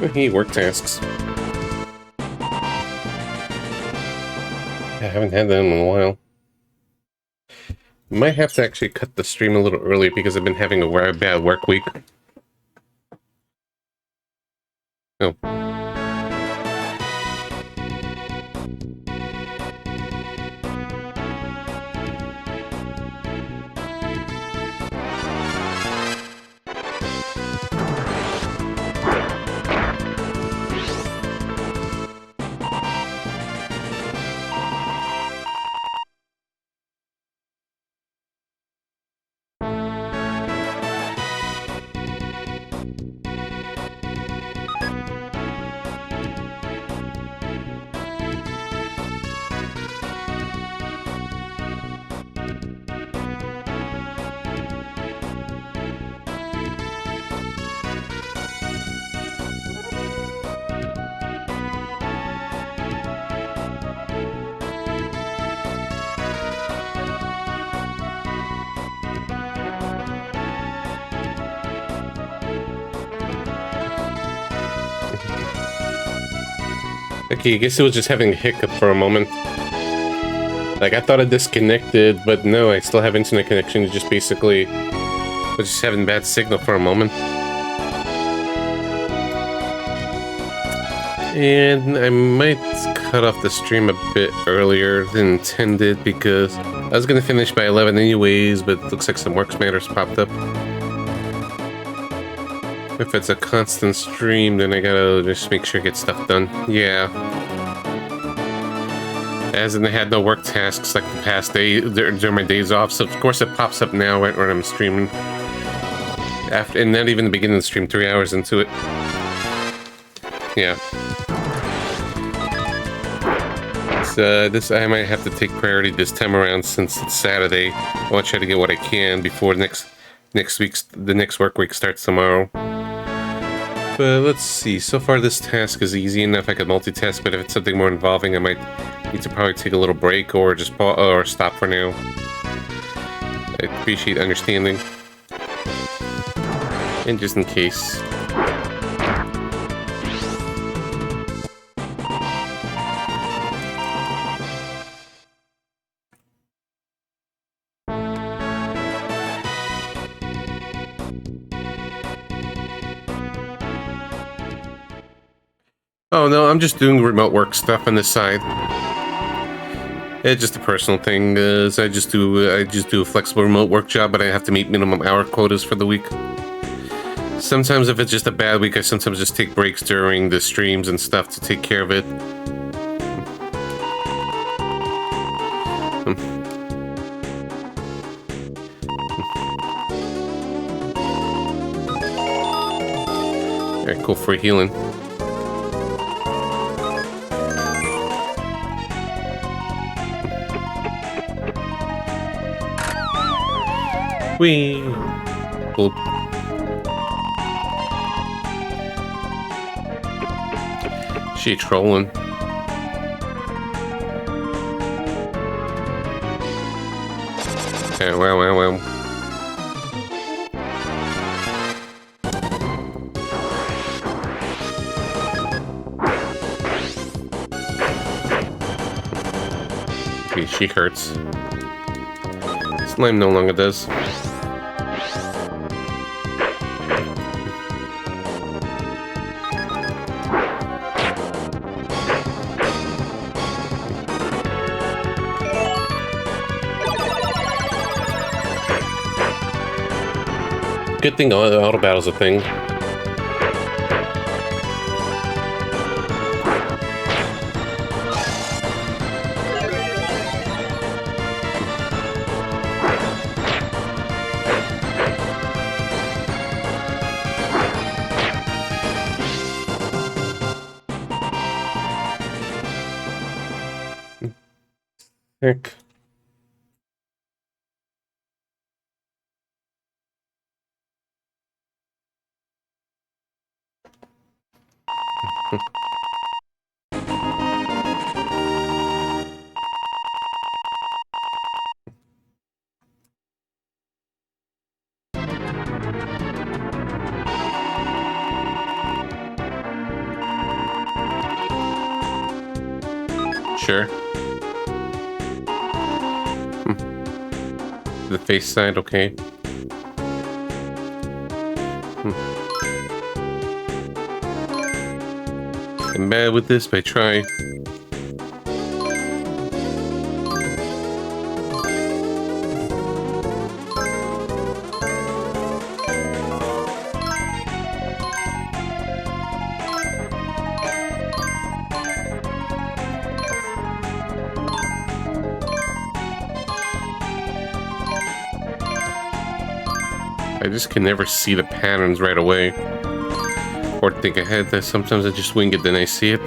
Hey, work tasks. I haven't had that in a while. Might have to actually cut the stream a little early because I've been having a very bad work week. Oh. Okay, I guess it was just having a hiccup for a moment. Like, I thought I disconnected, but no, I still have internet connection. It just basically was just having bad signal for a moment. And I might cut off the stream a bit earlier than intended because I was going to finish by 11 anyways, but it looks like some work matters popped up. If it's a constant stream, then I gotta just make sure I get stuff done. Yeah. As in, I had no work tasks like the past day during my days off, so of course it pops up now right when I'm streaming. After, and not even the beginning of the stream, 3 hours into it. Yeah. So this I might have to take priority this time around since it's Saturday. I want to try to get what I can before the next work week starts tomorrow. But let's see. So far, this task is easy enough. I could multitask, but if it's something more involving, I might need to probably take a little break or just or stop for now. I appreciate understanding. And just in case. Oh no, I'm just doing remote work stuff on the side. It's just a personal thing. I just do a flexible remote work job, but I have to meet minimum hour quotas for the week. Sometimes, if it's just a bad week, I sometimes just take breaks during the streams and stuff to take care of it. Alright, cool, free healing. Whee! Cool. She trolling. Wow. Okay, she hurts. Slime no longer does. Good thing auto battle's a thing. Heck. Sure. The face side, okay. I'm bad with this, but I try. I just can never see the patterns right away. Or think ahead. That sometimes I just wing it, then I see it.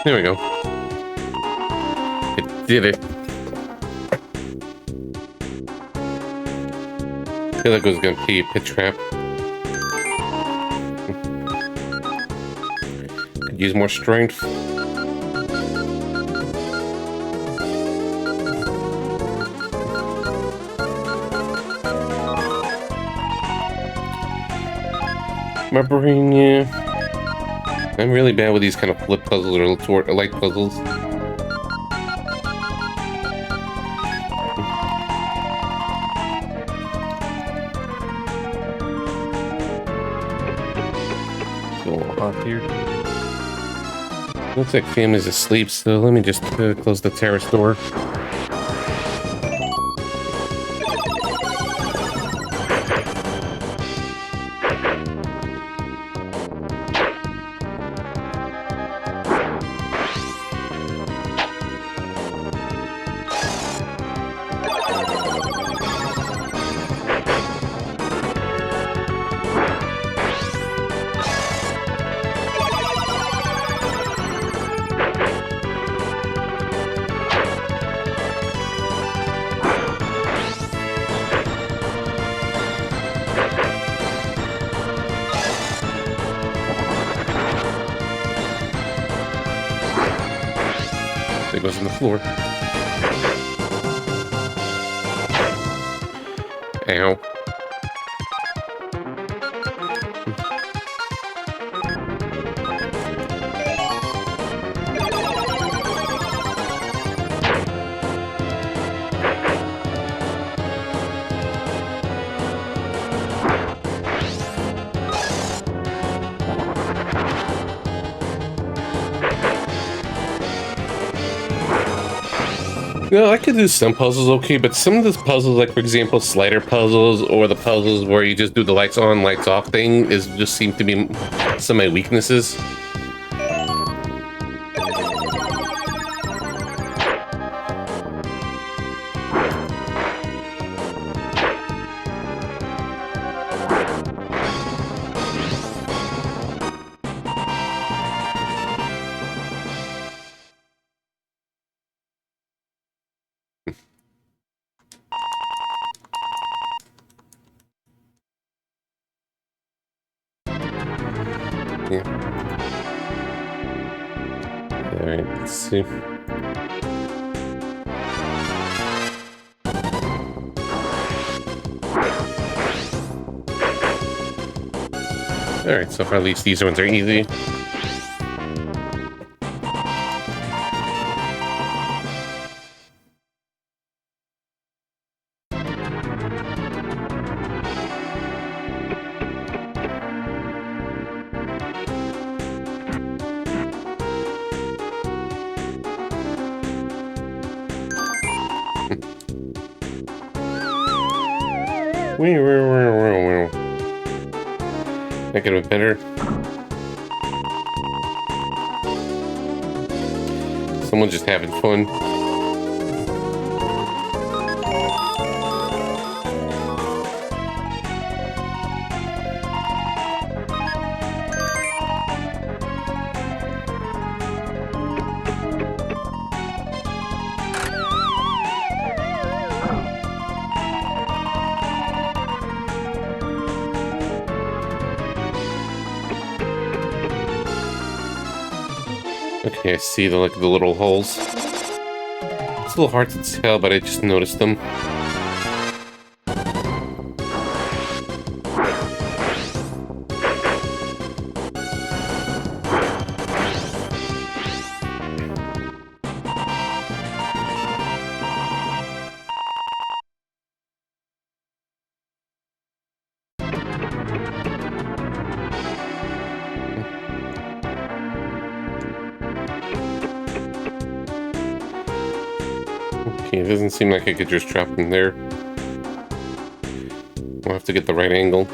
There we go. It did it. I feel like it was gonna be a pit trap. Could use more strength. My brain, yeah. I'm really bad with these kind of flip puzzles or light puzzles. It's a little hot here. Looks like family's asleep, so let me just close the terrace door. It goes on the floor. Ow. No, I could do some puzzles okay, but some of those puzzles, like for example, slider puzzles or the puzzles where you just do the lights on, lights off thing, is just seem to be some of my weaknesses. Yeah. Alright, let's see. Alright, so far at least these ones are easy. That could have been better. Someone's just having fun. Okay, I see the like the little holes. It's a little hard to tell, but I just noticed them. Okay, it doesn't seem like I could just drop them there. I'll have to get the right angle.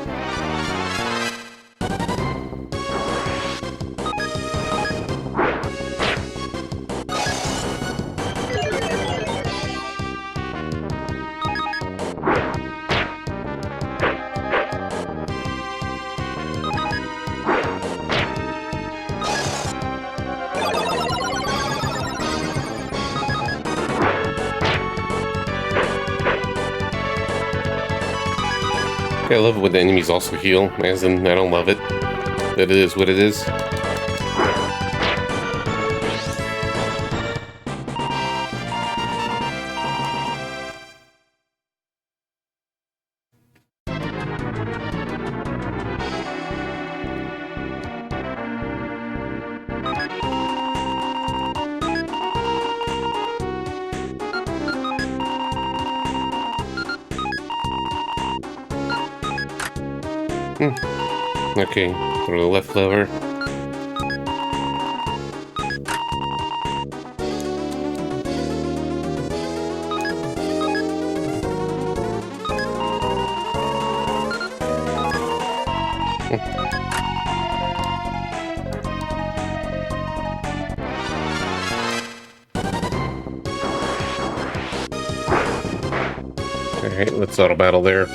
I love it when the enemies also heal, as in I don't love it. That it is what it is. Okay, throw the left lever. Alright, let's auto battle there.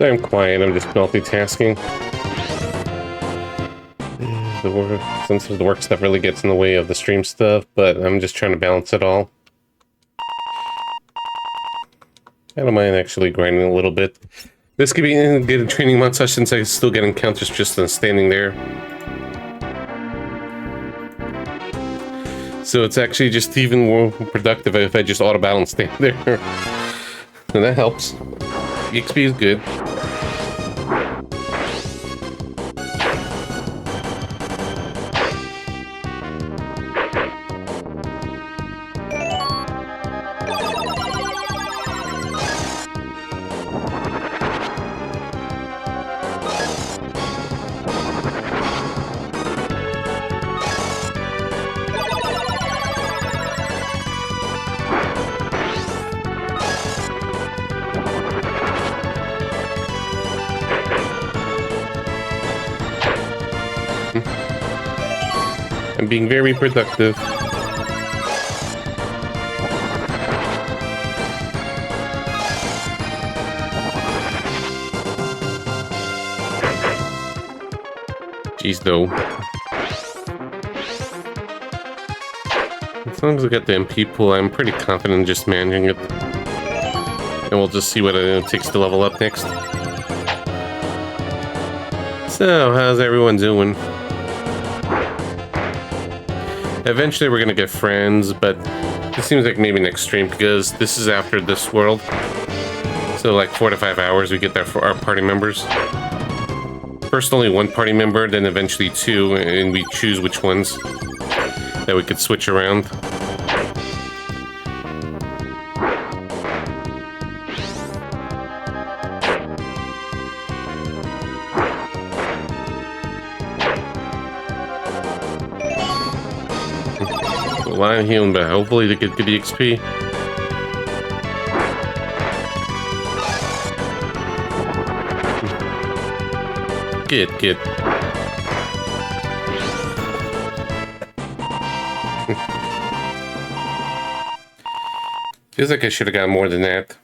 I'm quiet, I'm just multitasking. Sometimes the work stuff really gets in the way of the stream stuff, but I'm just trying to balance it all. I don't mind actually grinding a little bit. This could be a good training montage since I still get encounters just standing there. So it's actually just even more productive if I just auto battle and stand there. And that helps. XP is good. I'm being very productive. Jeez, though. As long as I got the MP pool, I'm pretty confident in just managing it. And we'll just see what it takes to level up next. So, how's everyone doing? Eventually we're gonna get friends, but it seems like maybe next stream, because this is after this world. So like 4 to 5 hours we get there for our party members. First only one party member, then eventually 2, and we choose which ones that we could switch around. lot of healing, but hopefully they could give the XP. Good. Feels like I should have got more than that.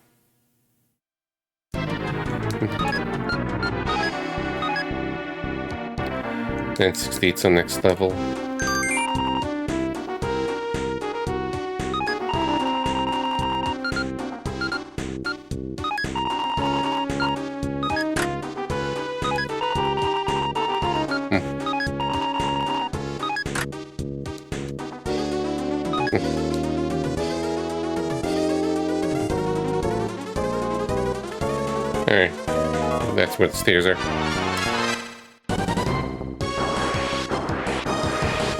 And 68's on next level. Alright, that's where the stairs are.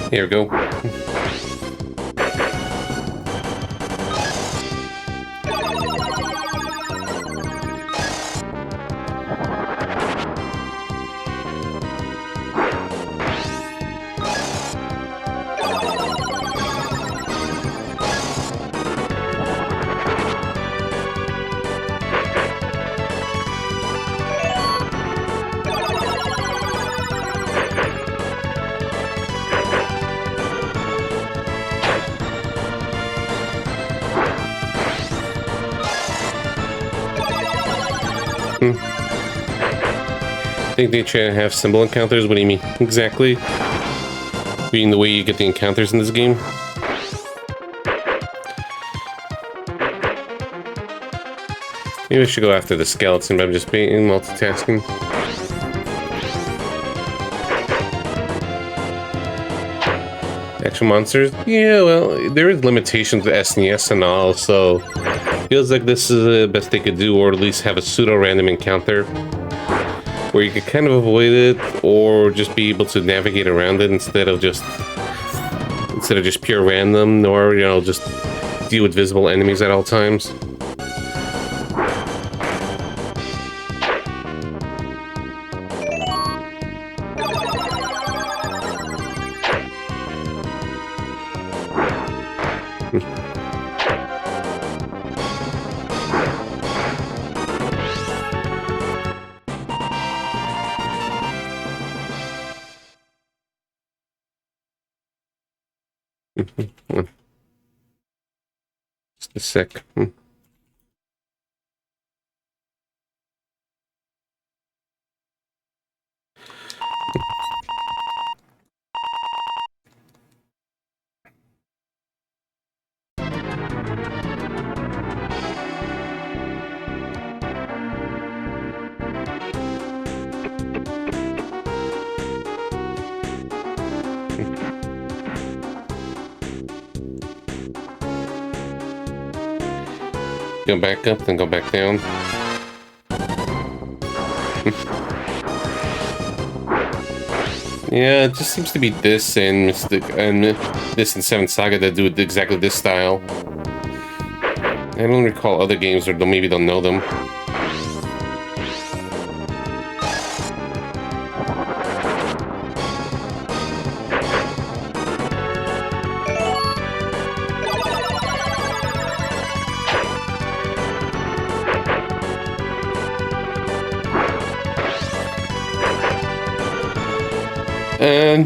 Here we go. I think they try to have symbol encounters. What do you mean exactly? Being the way you get the encounters in this game? Maybe I should go after the skeleton, but I'm just being multitasking. Actual monsters? Yeah, well, there is limitations to SNES and all, so feels like this is the best they could do, or at least have a pseudo-random encounter where you could kind of avoid it, or just be able to navigate around it instead of just pure random, or, you know, just deal with visible enemies at all times. Just a sec. Go back up, then go back down. Yeah, it just seems to be this and this and Seven Saga that do exactly this style. I don't recall other games, or maybe they'll know them.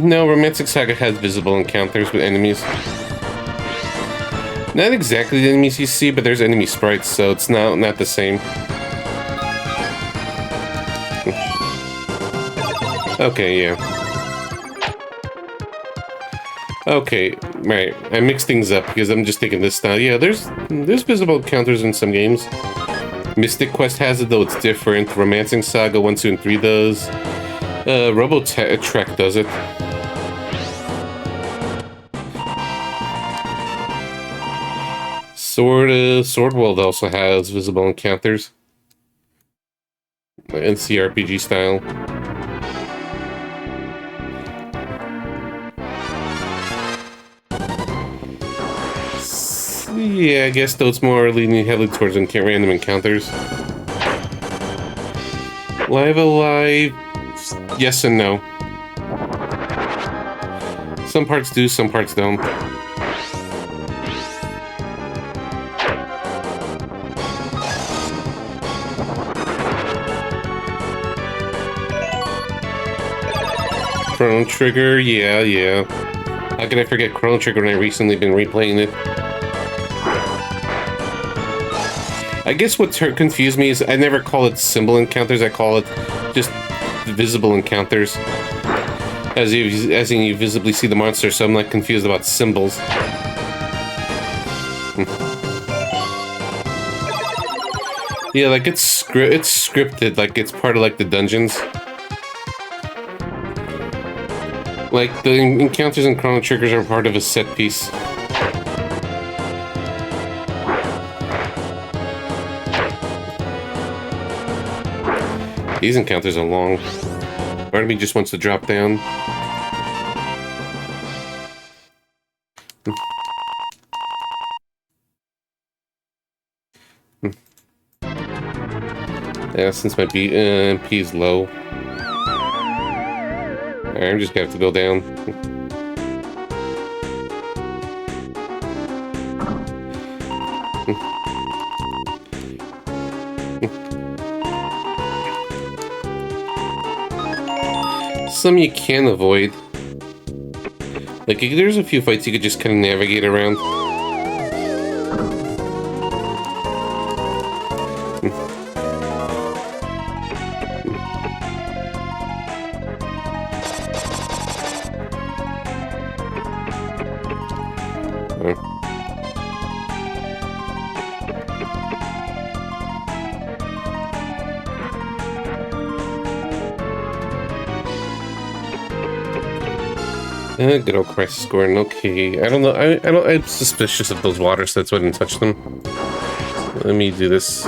No, Romantic Saga has visible encounters with enemies. Not exactly the enemies you see, but there's enemy sprites, so it's not the same. Okay, yeah. Okay, right. I mixed things up because I'm just thinking this style. Yeah, there's visible encounters in some games. Mystic Quest has it, though it's different. Romancing Saga 1, 2, and 3 does. Trek does it. Sword World also has visible encounters. NCRPG style. Yeah, I guess though it's more leaning heavily towards random encounters. Live Alive, yes and no. Some parts do, some parts don't. Chrono Trigger, yeah. How could I forget Chrono Trigger when I recently been replaying it? I guess what confused me is I never call it symbol encounters, I call it just visible encounters. As in you visibly see the monster, so I'm not confused about symbols. Yeah, like it's scripted, like it's part of like the dungeons. Like the encounters in Chrono Triggers are part of a set piece. These encounters are long. Part of me just wants to drop down. Yeah, since my MP is low. Alright, I'm just gonna have to go down. Some you can avoid. Like, there's a few fights you could just kind of navigate around. Good old crisis scoring. Okay, I don't know. I'm suspicious of those water sets. I didn't touch them. Let me do this.